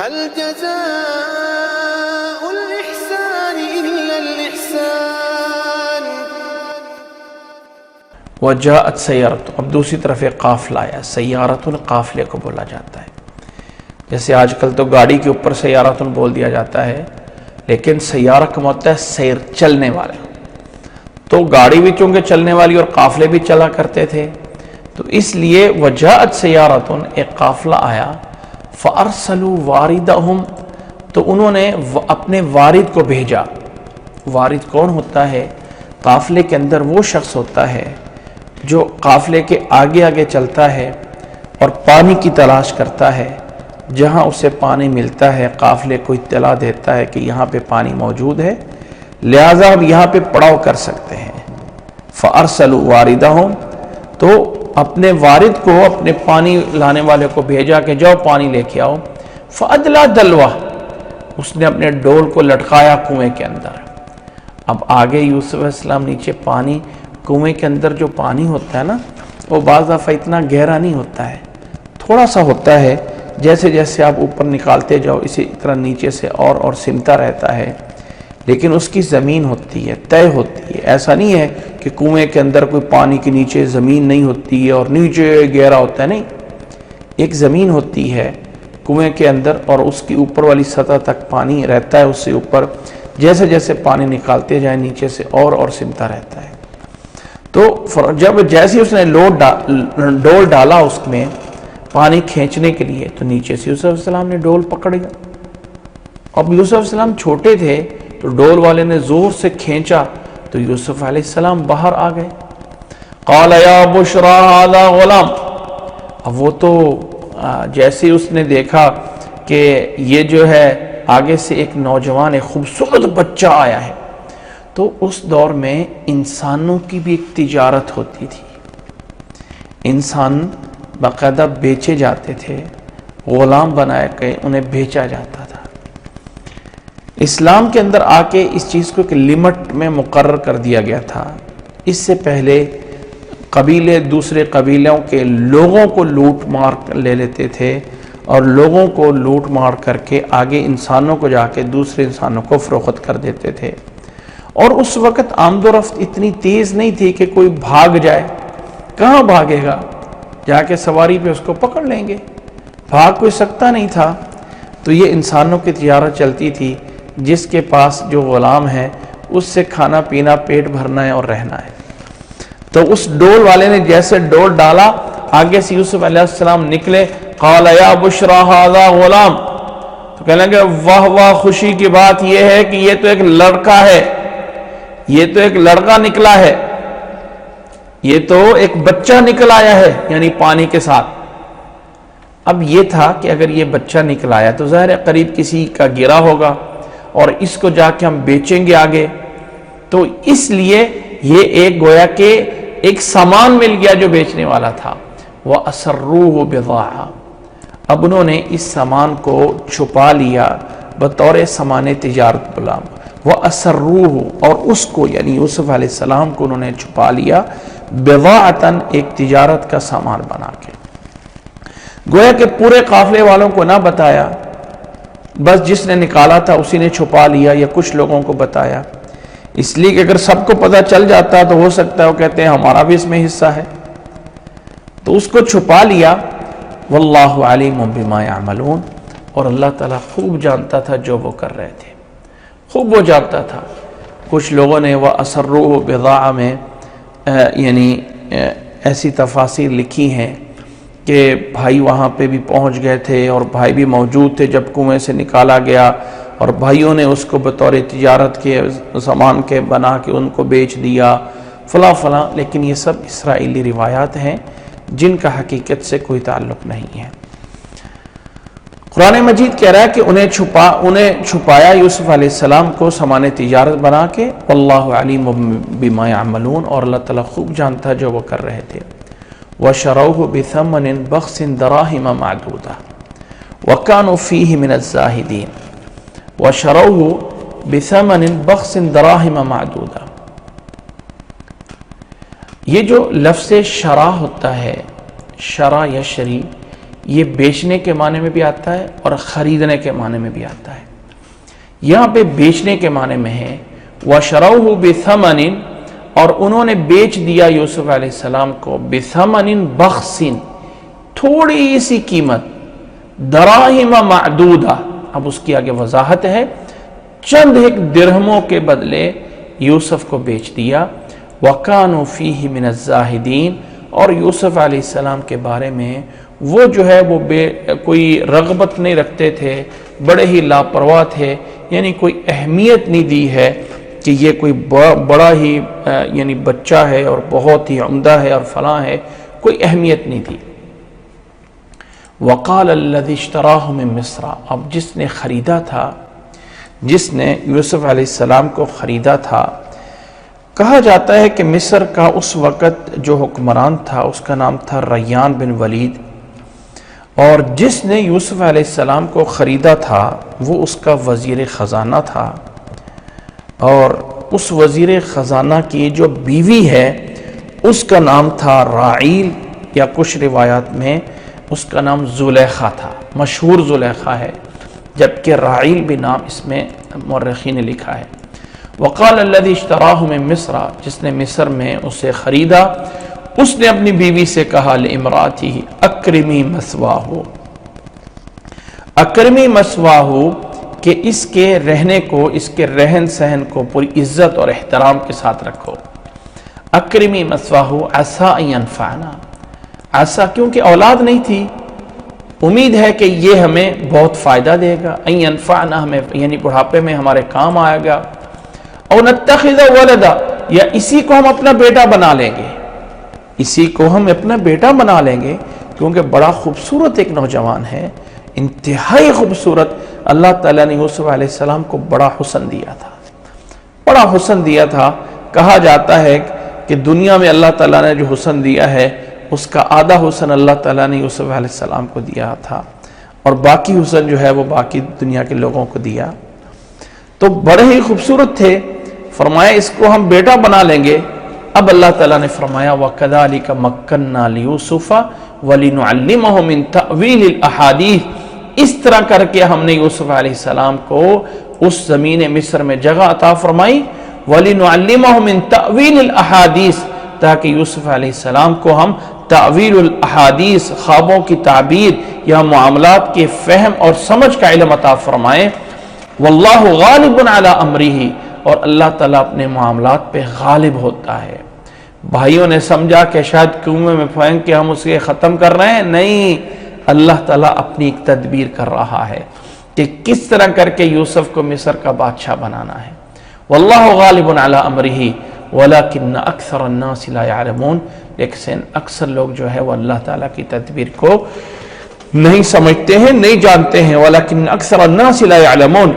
هل جزاء الإحسان إلا الإحسان. وجاءت سیارت، اب دوسری طرف ایک قافلہ آیا. سیارت قافلے کو بولا جاتا ہے. جیسے آج کل تو گاڑی کے اوپر سیارت بول دیا جاتا ہے، لیکن سیارہ کا مطلب ہے سیر، چلنے والا. تو گاڑی بھی چونکہ چلنے والی اور قافلے بھی چلا کرتے تھے، تو اس لیے وجاءت سیارت، ایک قافلہ آیا. فارسلوا واردہم، تو انہوں نے اپنے وارد کو بھیجا. وارد کون ہوتا ہے؟ قافلے کے اندر وہ شخص ہوتا ہے جو قافلے کے آگے آگے چلتا ہے اور پانی کی تلاش کرتا ہے. جہاں اسے پانی ملتا ہے قافلے کو اطلاع دیتا ہے کہ یہاں پہ پانی موجود ہے، لہٰذا ہم یہاں پہ پڑاؤ کر سکتے ہیں. فارسلوا واردہم، تو اپنے وارد کو، اپنے پانی لانے والے کو بھیجا کہ جاؤ پانی لے کے آؤ. فادلا دلوہ، اس نے اپنے ڈول کو لٹکایا کنویں کے اندر. اب آگے یوسف علیہ السلام نیچے پانی، کنویں کے اندر جو پانی ہوتا ہے نا، وہ بعض دفعہ اتنا گہرا نہیں ہوتا ہے، تھوڑا سا ہوتا ہے. جیسے جیسے آپ اوپر نکالتے جاؤ اسی طرح نیچے سے اور سمتا رہتا ہے. لیکن اس کی زمین ہوتی ہے، طے ہوتی ہے. ایسا نہیں ہے کہ کنویں کے اندر کوئی پانی کے نیچے زمین نہیں ہوتی ہے اور نیچے گہرا ہوتا ہے، نہیں. ایک زمین ہوتی ہے کنویں کے اندر اور اس کی اوپر والی سطح تک پانی رہتا ہے. اس سے اوپر جیسے جیسے پانی نکالتے جائیں نیچے سے اور سمتا رہتا ہے. تو جب جیسے اس نے ڈول ڈالا اس میں پانی کھینچنے کے لیے، تو نیچے سے یوسف علیہ السلام نے ڈول پکڑ گیا. اب یوسف علیہ السلام چھوٹے تھے تو ڈول والے نے زور سے کھینچا تو یوسف علیہ السلام باہر آ گئے. قال یا بشرا ھذا غلام، اب وہ تو جیسے اس نے دیکھا کہ یہ جو ہے آگے سے ایک نوجوان، ایک خوبصورت بچہ آیا ہے. تو اس دور میں انسانوں کی بھی ایک تجارت ہوتی تھی. انسان باقاعدہ بیچے جاتے تھے، غلام بنائے کے انہیں بیچا جاتا تھا. اسلام کے اندر آ کے اس چیز کو ایک لمٹ میں مقرر کر دیا گیا تھا. اس سے پہلے قبیلے دوسرے قبیلوں کے لوگوں کو لوٹ مار لے لیتے تھے اور لوگوں کو لوٹ مار کر کے آگے انسانوں کو جا کے دوسرے انسانوں کو فروخت کر دیتے تھے. اور اس وقت آمد و رفت اتنی تیز نہیں تھی کہ کوئی بھاگ جائے. کہاں بھاگے گا؟ جا کے سواری پہ اس کو پکڑ لیں گے. بھاگ کوئی سکتا نہیں تھا. تو یہ انسانوں کی تجارت چلتی تھی. جس کے پاس جو غلام ہے اس سے کھانا پینا، پیٹ بھرنا ہے اور رہنا ہے. تو اس ڈول والے نے جیسے ڈول ڈالا، آگے سے یوسف علیہ السلام نکلے. قال یا بشرا ھذا غلام، تو کہنے لگے واہ واہ، خوشی کی بات یہ ہے کہ یہ تو ایک لڑکا ہے، یہ تو ایک لڑکا نکلا ہے، یہ تو ایک بچہ نکل آیا ہے، یعنی پانی کے ساتھ. اب یہ تھا کہ اگر یہ بچہ نکل آیا تو ظاہر ہے قریب کسی کا گرا ہوگا اور اس کو جا کے ہم بیچیں گے آگے. تو اس لیے یہ ایک گویا کہ ایک سامان مل گیا جو بیچنے والا تھا. وَأَسَرُّوهُ بِضَاعَةً، اب انہوں نے اس سامان کو چھپا لیا بطور سامان تجارت غلام. وَأَسَرُّوهُ، اور اس کو یعنی یوسف علیہ السلام کو انہوں نے چھپا لیا بِضَاعَةً، ایک تجارت کا سامان بنا کے. گویا کہ پورے قافلے والوں کو نہ بتایا، بس جس نے نکالا تھا اسی نے چھپا لیا یا کچھ لوگوں کو بتایا. اس لیے کہ اگر سب کو پتہ چل جاتا تو ہو سکتا ہے وہ کہتے ہیں ہمارا بھی اس میں حصہ ہے. تو اس کو چھپا لیا. واللہ علیم بما یعملون، اور اللہ تعالیٰ خوب جانتا تھا جو وہ کر رہے تھے، خوب وہ جانتا تھا. کچھ لوگوں نے وَأَسَرُّوهُ بِضَاعَةً میں یعنی ایسی تفاسیر لکھی ہیں کہ بھائی وہاں پہ بھی پہنچ گئے تھے اور بھائی بھی موجود تھے جب کنویں سے نکالا گیا، اور بھائیوں نے اس کو بطور تجارت کے سامان کے بنا کے ان کو بیچ دیا فلاں فلاں. لیکن یہ سب اسرائیلی روایات ہیں جن کا حقیقت سے کوئی تعلق نہیں ہے. قرآن مجید کہہ رہا ہے کہ انہیں چھپایا یوسف علیہ السلام کو سامان تجارت بنا کے. واللہ علیم بما یعملون، اور اللہ تعالیٰ خوب جانتا جو وہ کر رہے تھے. وَشَرَوْهُ بِثَمَنٍ بَخْسٍ دَرَاهِمَ مَعْدُودَةٍ وَكَانُوا فِيهِ مِنَ الزَّاهِدِينَ. وَشَرَوْهُ بِثَمَنٍ بَخْسٍ دَرَاهِمَ مَعْدُودَةٍ، یہ جو لفظ شرا ہوتا ہے، شرا یا شری، یہ بیچنے کے معنی میں بھی آتا ہے اور خریدنے کے معنی میں بھی آتا ہے۔ یہاں پہ بیچنے کے معنی میں ہے وَشَرَوْهُ بِثَمَنٍ، اور انہوں نے بیچ دیا یوسف علیہ السلام کو بِثَمَنٍ بَخْسٍ، تھوڑی سی قیمت، دراہم معدودہ، اب اس کی آگے وضاحت ہے، چند ایک درہموں کے بدلے یوسف کو بیچ دیا۔ وَكَانُوا فِيهِ مِنَ الزَّاهِدِينَ، اور یوسف علیہ السلام کے بارے میں وہ جو ہے وہ کوئی رغبت نہیں رکھتے تھے، بڑے ہی لاپرواہ تھے، یعنی کوئی اہمیت نہیں دی ہے کہ یہ کوئی بڑا ہی یعنی بچہ ہے اور بہت ہی عمدہ ہے اور فلاں ہے، کوئی اہمیت نہیں تھی۔ وقال الذي اشتراه من مصر، اب جس نے خریدا تھا، جس نے یوسف علیہ السلام کو خریدا تھا، کہا جاتا ہے کہ مصر کا اس وقت جو حکمران تھا اس کا نام تھا ریان بن ولید، اور جس نے یوسف علیہ السلام کو خریدا تھا وہ اس کا وزیر خزانہ تھا، اور اس وزیر خزانہ کی جو بیوی ہے اس کا نام تھا راعیل، یا کچھ روایات میں اس کا نام زلیخا تھا، مشہور زلیخا ہے، جبکہ راعیل بھی نام اس میں مورخین نے لکھا ہے۔ وقال الذي اشتراه من مصر، جس نے مصر میں اسے خریدا، اس نے اپنی بیوی سے کہا لامراته اکرمی مثواہ، اکرمی مثواہ، کہ اس کے رہنے کو، اس کے رہن سہن کو پوری عزت اور احترام کے ساتھ رکھو۔ اکرمی مثواہ عسى ان ينفعنا، عسى کیونکہ اولاد نہیں تھی، امید ہے کہ یہ ہمیں بہت فائدہ دے گا، ان ينفعنا، ہمیں یعنی بڑھاپے میں ہمارے کام آئے گا، او نتخذ ولدا، یا اسی کو ہم اپنا بیٹا بنا لیں گے، اسی کو ہم اپنا بیٹا بنا لیں گے، کیونکہ بڑا خوبصورت ایک نوجوان ہے، انتہائی خوبصورت۔ اللہ تعالیٰ نے یوسف علیہ السلام کو بڑا حسن دیا تھا، بڑا حسن دیا تھا۔ کہا جاتا ہے کہ دنیا میں اللہ تعالیٰ نے جو حسن دیا ہے اس کا آدھا حسن اللہ تعالیٰ نے یوسف علیہ السلام کو دیا تھا، اور باقی حسن جو ہے وہ باقی دنیا کے لوگوں کو دیا۔ تو بڑے ہی خوبصورت تھے، فرمایا اس کو ہم بیٹا بنا لیں گے۔ اب اللہ تعالیٰ نے فرمایا وَكَذَلِكَ مَكَّنَّا لِيُوسُفَ وَلِنُعَلِّمَهُ مِن تَأْوِيلِ الْأَحَادِيثِ، اس طرح کر کے ہم نے یوسف علیہ السلام کو اس زمین مصر میں جگہ عطا فرمائی، وَلِنُعَلِّمَهُ مِن تَأْوِيلِ الْأَحَادِيثِ، تاکہ یوسف علیہ السلام کو ہم تعویل الاحادیث، خوابوں کی تعبیر یا معاملات کے فہم اور سمجھ کا علم عطا فرمائیں۔ واللہ غالب علی امرہ، اور اللہ تعالیٰ اپنے معاملات پہ غالب ہوتا ہے۔ بھائیوں نے سمجھا کہ شاید کنویں میں پھینک کے ہم اسے ختم کر رہے ہیں، نہیں، اللہ تعالیٰ اپنی ایک تدبیر کر رہا ہے کہ کس طرح کر کے یوسف کو مصر کا بادشاہ بنانا ہے۔ واللہ غالب علی امرہ ولکن اکثر الناس لا يعلمون، لیکن اکثر لوگ جو ہے وہ اللہ تعالیٰ کی تدبیر کو نہیں سمجھتے ہیں، نہیں جانتے ہیں۔ ولکن اکثر الناس لا يعلمون،